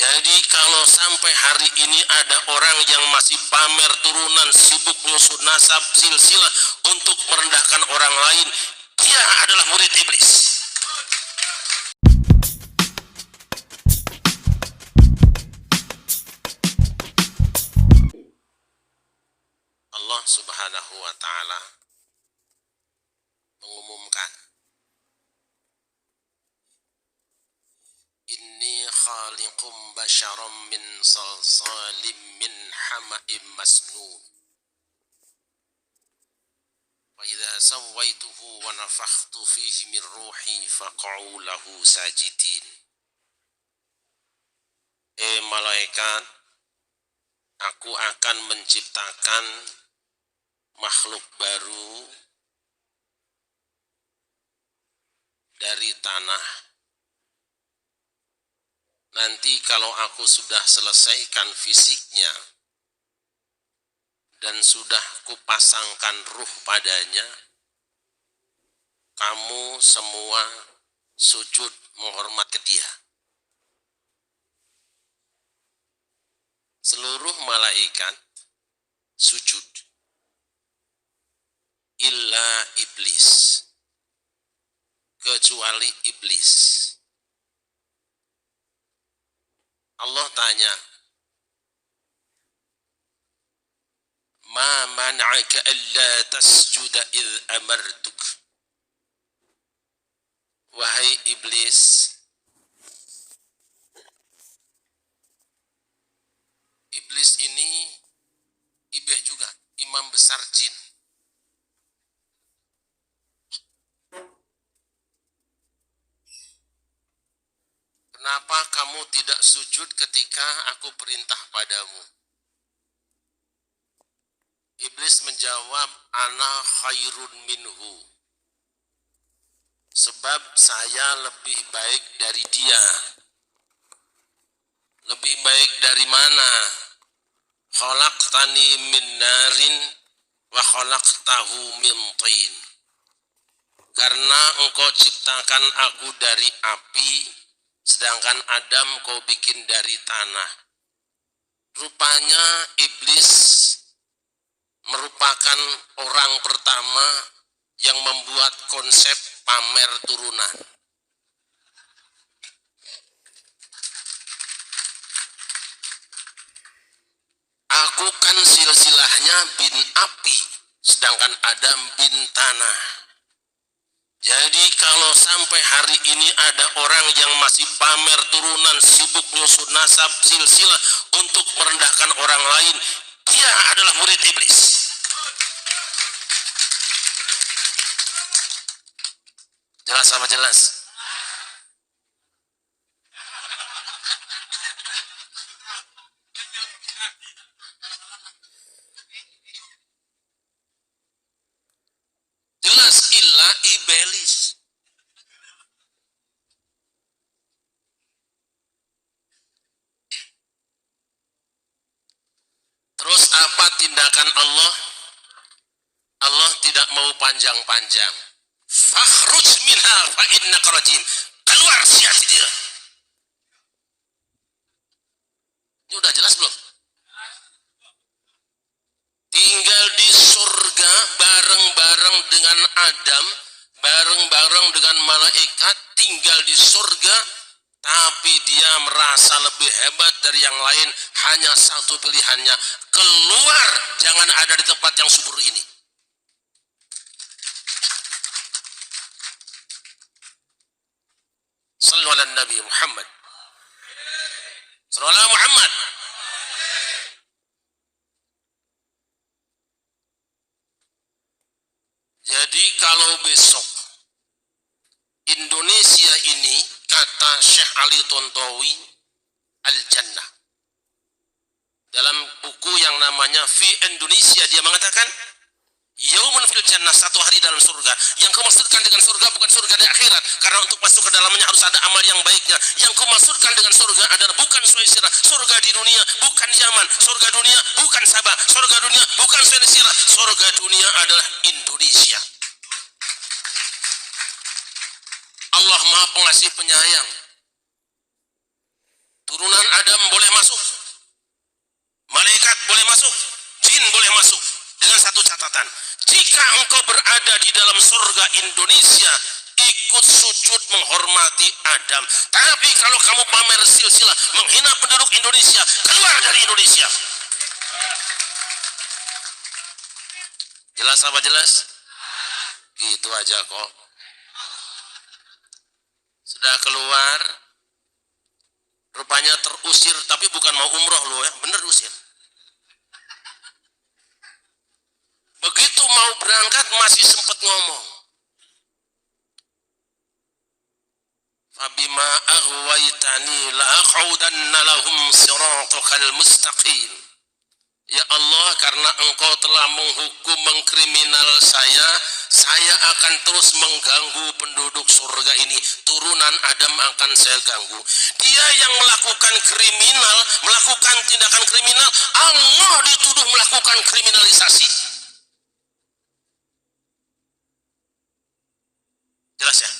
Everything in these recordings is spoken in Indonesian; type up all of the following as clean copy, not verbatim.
Jadi kalau sampai hari ini ada orang yang masih pamer turunan, sibuk nyusun nasab, silsilah untuk merendahkan orang lain, dia adalah murid iblis. Allah Subhanahu wa ta'ala mengumumkan, inni khaliqum basyaram min salsalim min hama'im masnun wa idza sawaituhu wa nafakhtu fihi min ruhi faq'u lahu sajidin. Malaikat, aku akan menciptakan makhluk baru dari tanah. Nanti kalau aku sudah selesaikan fisiknya dan sudah kupasangkan ruh padanya, kamu semua sujud menghormati dia. Seluruh malaikat sujud, illa iblis, kecuali iblis. Allah tanya, ma man'aka alla tasjuda idh amartuk. Wahai iblis, iblis ini ibe juga, imam besar jin. Kenapa kamu tidak sujud ketika aku perintah padamu? Iblis menjawab, ana khairun minhu. Sebab saya lebih baik dari dia. Lebih baik dari mana? Khalaqtani min narin wa khalaqtahu min tin. Karena engkau ciptakan aku dari api, sedangkan Adam kau bikin dari tanah. Rupanya iblis merupakan orang pertama yang membuat konsep pamer turunan. Aku kan silsilahnya bin api, sedangkan Adam bin tanah. Jadi kalau sampai hari ini ada orang yang masih pamer turunan, sibuk nyusun nasab, silsilah untuk merendahkan orang lain, dia adalah murid iblis. Jelas sama jelas? Jelas, illa iblis. Terus apa tindakan Allah? Allah tidak mau panjang-panjang. Fakhruj minha fa innaka rajim. Keluar siati dia. Ini udah jelas belum? Tinggal di surga bareng-bareng dengan Adam, bareng-bareng dengan malaikat, tinggal di surga, tapi dia merasa lebih hebat dari yang lain. Hanya satu pilihannya, keluar, jangan ada di tempat yang subur ini. Sallu ala Nabi Muhammad. Sallu ala Muhammad. Jadi kalau besok Indonesia ini, kata Syekh Ali Tontowi, Al-Jannah. Dalam buku yang namanya Fi Indonesia, dia mengatakan, Yaumun fil jannah, satu hari dalam surga. Yang kau maksudkan dengan surga bukan surga di akhirat, karena untuk masuk ke dalamnya harus ada amal yang baiknya. Yang kau maksudkan dengan surga adalah bukan Swaisira, surga di dunia bukan Yaman, surga dunia bukan Sabah, surga dunia bukan Swaisira, surga dunia adalah Indonesia. Allah Maha Pengasih Penyayang. Turunan Adam boleh masuk, malaikat boleh masuk, jin boleh masuk, dengan satu catatan: jika engkau berada di dalam surga Indonesia, ikut sujud menghormati Adam. Tapi kalau kamu pamer silsilah, menghina penduduk Indonesia, keluar dari Indonesia. Jelas apa jelas? Gitu aja kok. Sudah keluar, rupanya terusir, tapi bukan mau umroh loh ya, bener usir. Begitu mau berangkat masih sempat ngomong, fabima aghwaytani la aqudanna lahum siratakal mustaqim. Ya Allah, karena engkau telah menghukum, mengkriminal saya akan terus mengganggu penduduk surga ini. Turunan Adam akan saya ganggu. Dia yang melakukan kriminal, melakukan tindakan kriminal, Allah dituduh melakukan kriminalisasi. Jelas ya?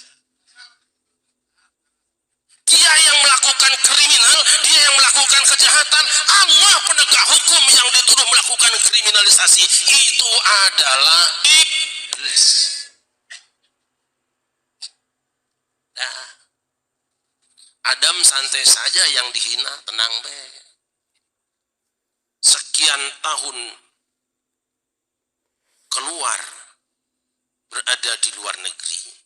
Dia yang melakukan kriminal, dia yang melakukan kejahatan, Allah penegak hukum yang dituduh melakukan kriminalisasi. Itu adalah iblis. Nah, Adam santai saja yang dihina, tenang be. Sekian tahun keluar, berada di luar negeri.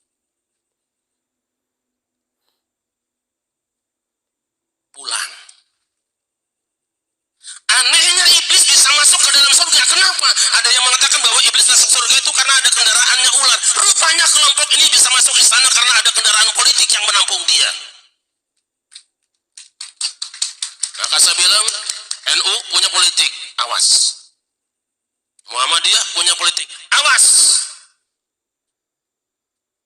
Pulang. Anehnya iblis bisa masuk ke dalam surga. Kenapa? Ada yang mengatakan bahwa iblis masuk surga itu karena ada kendaraannya ular. Rupanya kelompok ini bisa masuk istana karena ada kendaraan politik yang menampung dia. Maka saya bilang, NU punya politik, awas. Muhammadiyah punya politik, awas.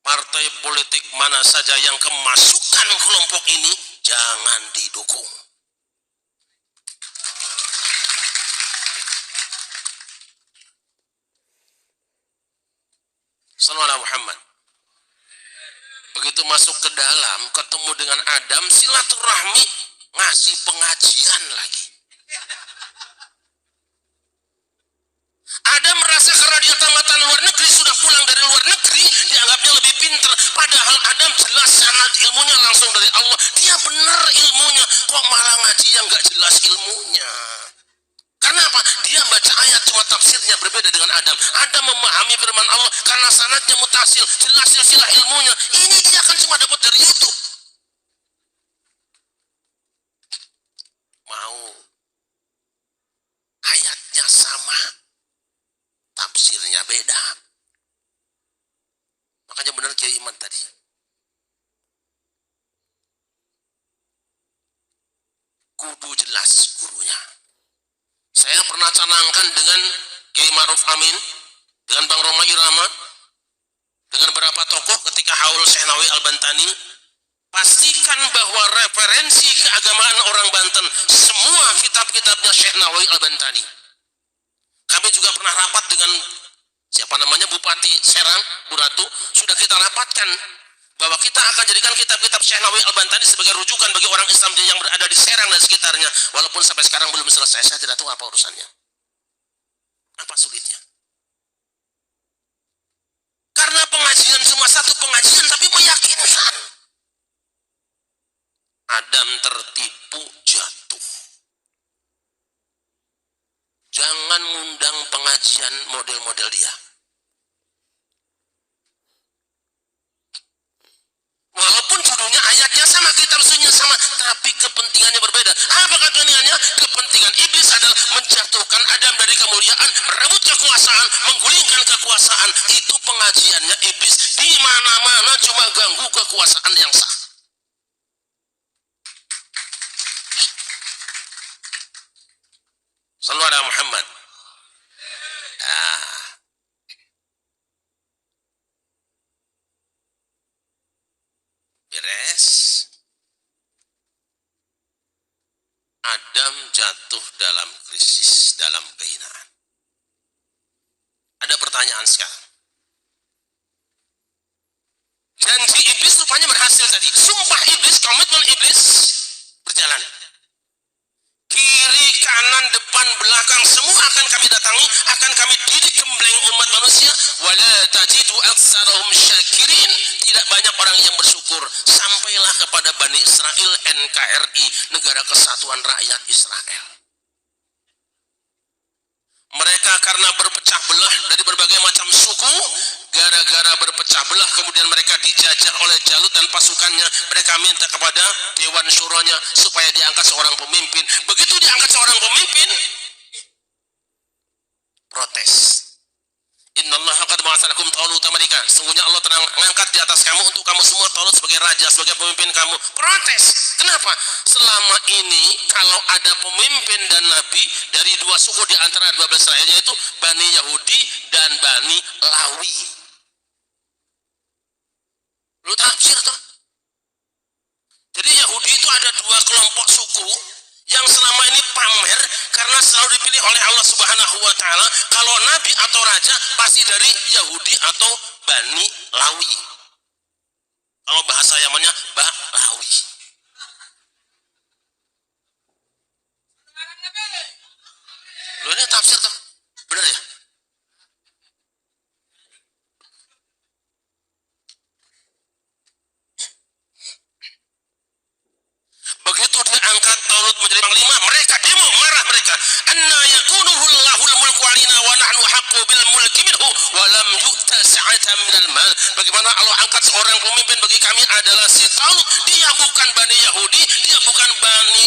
Partai politik mana saja yang kemasukan kelompok ini, jangan didukung. Sallallahu Muhammad. Begitu masuk ke dalam, ketemu dengan Adam, silaturahmi, ngasih pengajian lagi. Adam merasa karena dia tamatan luar negeri, sudah pulang dari luar negeri, dianggapnya lebih pintar. Padahal Adam jelas sanad ilmunya langsung dari Allah. Dia benar ilmunya, kok malah ngaji yang gak jelas ilmunya. Karena apa? Dia baca ayat cuma tafsirnya berbeda dengan Adam. Adam memahami firman Allah karena sanadnya mutasil, jelas silsilah ilmunya. Ini dia kan cuma dapat dari YouTube. Mau ayatnya sama, tafsirnya beda. Makanya benar Kiai Iman tadi. Kudu jelas gurunya. Saya pernah canangkan dengan Kiai Ma'ruf Amin, dengan Bang Roma Irama, dengan beberapa tokoh ketika haul Syekh Nawawi Al-Bantani. Pastikan bahwa referensi keagamaan orang Banten, semua kitab-kitabnya Syekh Nawawi Al-Bantani. Kami juga pernah rapat dengan Bupati Serang, Bu Ratu, sudah kita rapatkan bahwa kita akan jadikan kitab-kitab Syekh Nawawi Al-Bantani sebagai rujukan bagi orang Islam yang berada di Serang dan sekitarnya. Walaupun sampai sekarang belum selesai, saya tidak tahu apa urusannya. Apa sulitnya? Karena pengajian cuma satu pengajian tapi meyakinkan. Adam tertipu, jatuh. Jangan ngundang pengajian model-model dia. Walaupun judulnya ayatnya sama, kitab sunnahnya sama, tapi kepentingannya berbeda. Apa kepentingannya? Kepentingan iblis adalah menjatuhkan Adam dari kemuliaan, merebut kekuasaan, menggulingkan kekuasaan. Itu pengajiannya iblis. Di mana-mana cuma ganggu kekuasaan yang sah. Sallallahu alaihi Muhammad. Beres. Adam jatuh dalam krisis, dalam kehinaan. Ada pertanyaan sekarang. Janji iblis rupanya berhasil tadi. Sumpah iblis, komitmen iblis berjalan. kanan, depan, belakang, semua akan kami datangi, akan kami didik gembleng umat manusia. Wala tajidu aktsarahum syakirin. Tidak banyak orang yang bersyukur. Sampailah kepada Bani Israel, NKRI, Negara Kesatuan Rakyat Israel. Mereka karena berpecah belah dari berbagai macam suku, gara-gara berpecah belah kemudian mereka dijajah oleh Jalut dan pasukannya. Mereka minta kepada Dewan Syuranya supaya diangkat seorang pemimpin. Begitu diangkat seorang pemimpin, protes. Innallaha qad ba'atsalakum Talut mereka. Sungguhnya Allah telah mengangkat di atas kamu untuk kamu semua Talut sebagai raja, sebagai pemimpin kamu. Protes. Kenapa? Selama ini kalau ada pemimpin dan nabi dari dua suku di antara 12 Israel, yaitu Bani Yahudi dan Bani Lawi. Lu tafsir toh? Jadi Yahudi itu ada dua kelompok suku yang selama ini pamer karena selalu dipilih oleh Allah Subhanahu wa taala. Kalau nabi atau raja pasti dari Yahudi atau Bani Lawi. Kalau bahasa Yamannya Lawi. Lu ini tafsir toh? Benar ya? Begitu diangkat Talut menjadi panglima, mereka demo, marah mereka. Anna yakunuhu Allahul mulku alina wa nahnu haqqu bil mulki minhu wa lam yu'ta sa'atan minal mal. Bagaimana Allah angkat seorang pemimpin bagi kami adalah si Talut. Dia bukan Bani Yahudi, dia bukan Bani,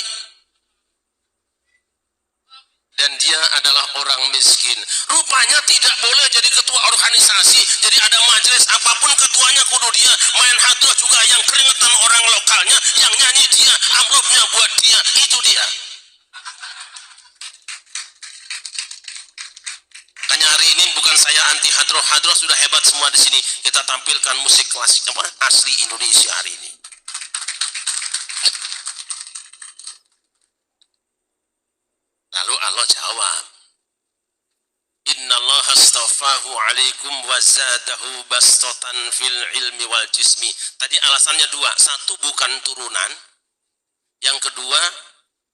dan dia adalah orang miskin. Rupanya tidak boleh jadi ketua organisasi, jadi ada majelis apapun ketuanya kudu dia. Main hadrah juga yang keringetan orang lokalnya, yang nyanyi dia, amplopnya buat dia, itu dia. Makanya hari ini bukan saya anti hadrah, hadrah sudah hebat semua di sini. Kita tampilkan musik klasik apa asli Indonesia hari ini. Lalu Allah jawab, Innallaha astafahu alaikum wa zadahu bastatan fil ilmi wal jismi. Tadi alasannya dua. Satu, bukan turunan. Yang kedua,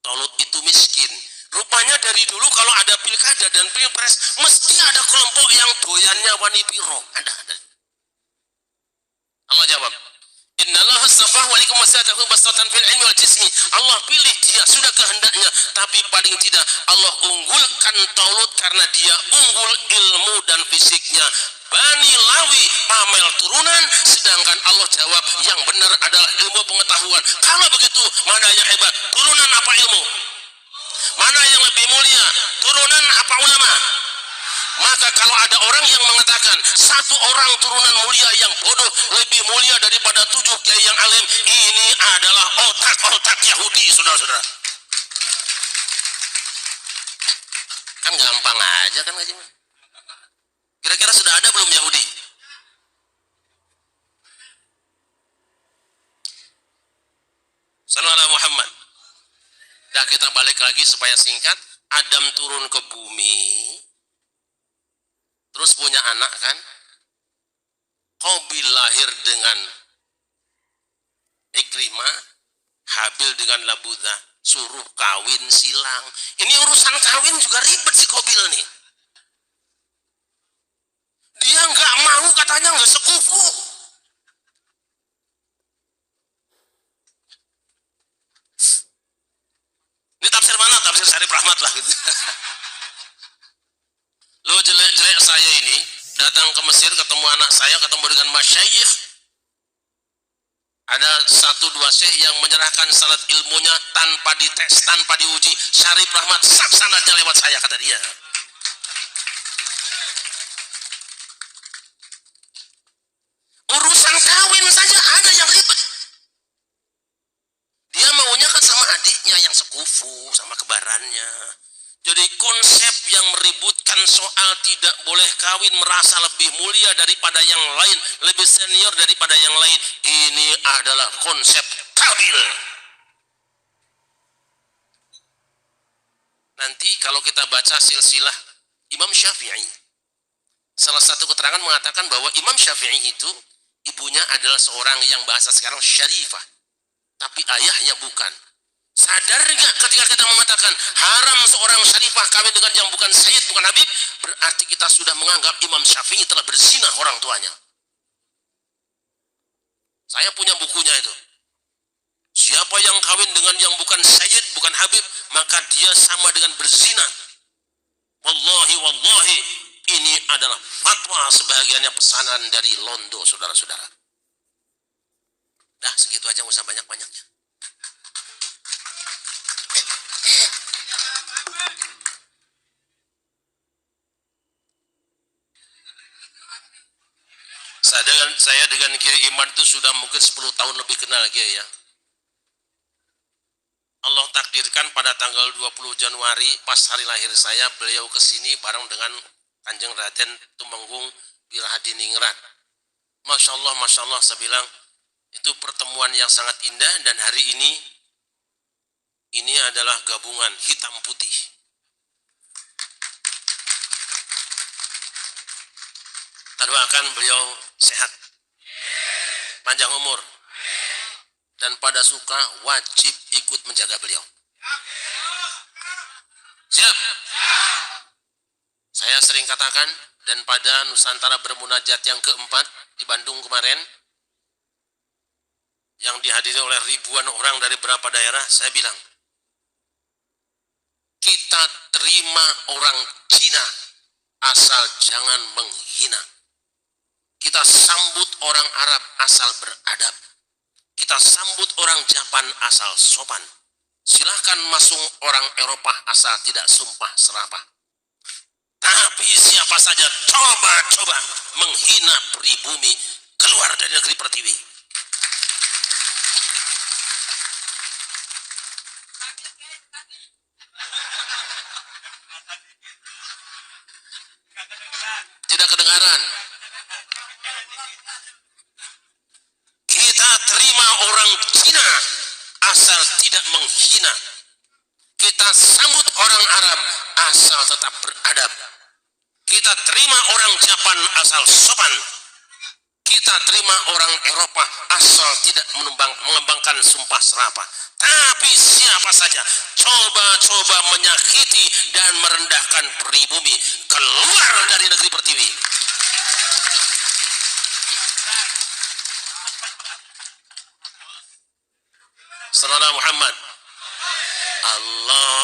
Talut itu miskin. Rupanya dari dulu kalau ada pilkada dan pilpres mesti ada kelompok yang doyannya wani piro. Ada. Allah jawab, Innallaha astafahu alaikum wa zadahu bastatan fil ilmi wal jismi. Allah pilih dia sudah kehendaknya, tapi paling tidak Allah unggulkan Talut karena dia unggul ilmu dan fisiknya. Bani Lawi pamer turunan, sedangkan Allah jawab yang benar adalah ilmu pengetahuan. Kalau begitu, mana yang hebat? Turunan apa ilmu? Mana yang lebih mulia? Turunan apa ulama? Maka kalau ada orang yang mengatakan satu orang turunan mulia yang bodoh lebih mulia daripada 7 kiai yang alim, ini adalah otak-otak Yahudi, saudara-saudara. Kan gampang aja kan ngaji. Kira-kira sudah ada belum Yahudi? Sallallahu alaihi Muhammad. Nah, kita balik lagi supaya singkat. Adam turun ke bumi, terus punya anak kan. Qabil lahir dengan Ikrimah, Habil dengan Labudha, suruh kawin silang. Ini urusan kawin juga ribet si Qabil nih. Dia nggak mau, katanya nggak sekufu. Ini tafsir mana? Tafsir Syarif Rahmat lah gitu. Lo jelek-jelek saya ini datang ke Mesir, ketemu anak saya, ketemu dengan masyayikh. Ada 1-2 syekh yang menyerahkan sanad ilmunya tanpa dites, tanpa diuji. Syarif Rahmat sak sanadnya lewat saya, kata dia. Urusan kawin saja ada yang ribet. Dia maunya kan sama adiknya yang sekufu, sama kebarannya. Jadi konsep yang meributkan soal tidak boleh kawin, merasa lebih mulia daripada yang lain, lebih senior daripada yang lain, ini adalah konsep Qabil. Nanti kalau kita baca silsilah Imam Syafi'i, salah satu keterangan mengatakan bahwa Imam Syafi'i itu ibunya adalah seorang yang bahasa sekarang syarifah, tapi ayahnya bukan. Sadar nggak ketika kita mengatakan haram seorang syarifah kawin dengan yang bukan sayyid, bukan habib, berarti kita sudah menganggap Imam Syafi'i telah berzina orang tuanya. Saya punya bukunya itu. Siapa yang kawin dengan yang bukan sayyid, bukan habib, maka dia sama dengan berzina. Wallahi, wallahi, ini adalah fatwa sebagiannya pesanan dari Londo, saudara-saudara. Dah segitu aja, nggak usah banyak-banyaknya. Saya dengan Kiai Iman itu sudah mungkin 10 tahun lebih kenal Kiai ya. Allah takdirkan pada tanggal 20 Januari pas hari lahir saya, beliau ke sini bareng dengan Kanjeng Raden Tumenggung Wirahadiningrat. Masya Allah, saya bilang itu pertemuan yang sangat indah, dan hari ini adalah gabungan hitam putih. Kita doakan beliau sehat, panjang umur, dan pada suka wajib ikut menjaga beliau. Siap? Saya sering katakan, dan pada Nusantara Bermunajat yang keempat di Bandung kemarin, yang dihadiri oleh ribuan orang dari beberapa daerah, saya bilang, kita terima orang Cina asal jangan menghina. Kita sambut orang Arab asal beradab. Kita sambut orang Japan asal sopan. Silahkan masuk orang Eropa asal tidak sumpah serapah. Tapi siapa saja coba-coba menghina pribumi, keluar dari negeri pertiwi. Tidak kedengaran. Kita terima orang Cina asal tidak menghina. Kita sambut orang Arab asal tetap beradab. Kita terima orang Japan asal sopan. Kita terima orang Eropa asal tidak mengembangkan sumpah serapah. Tapi siapa saja coba-coba menyakiti dan merendahkan pribumi, keluar dari negeri pertiwi. Sallallahu Muhammad. Allah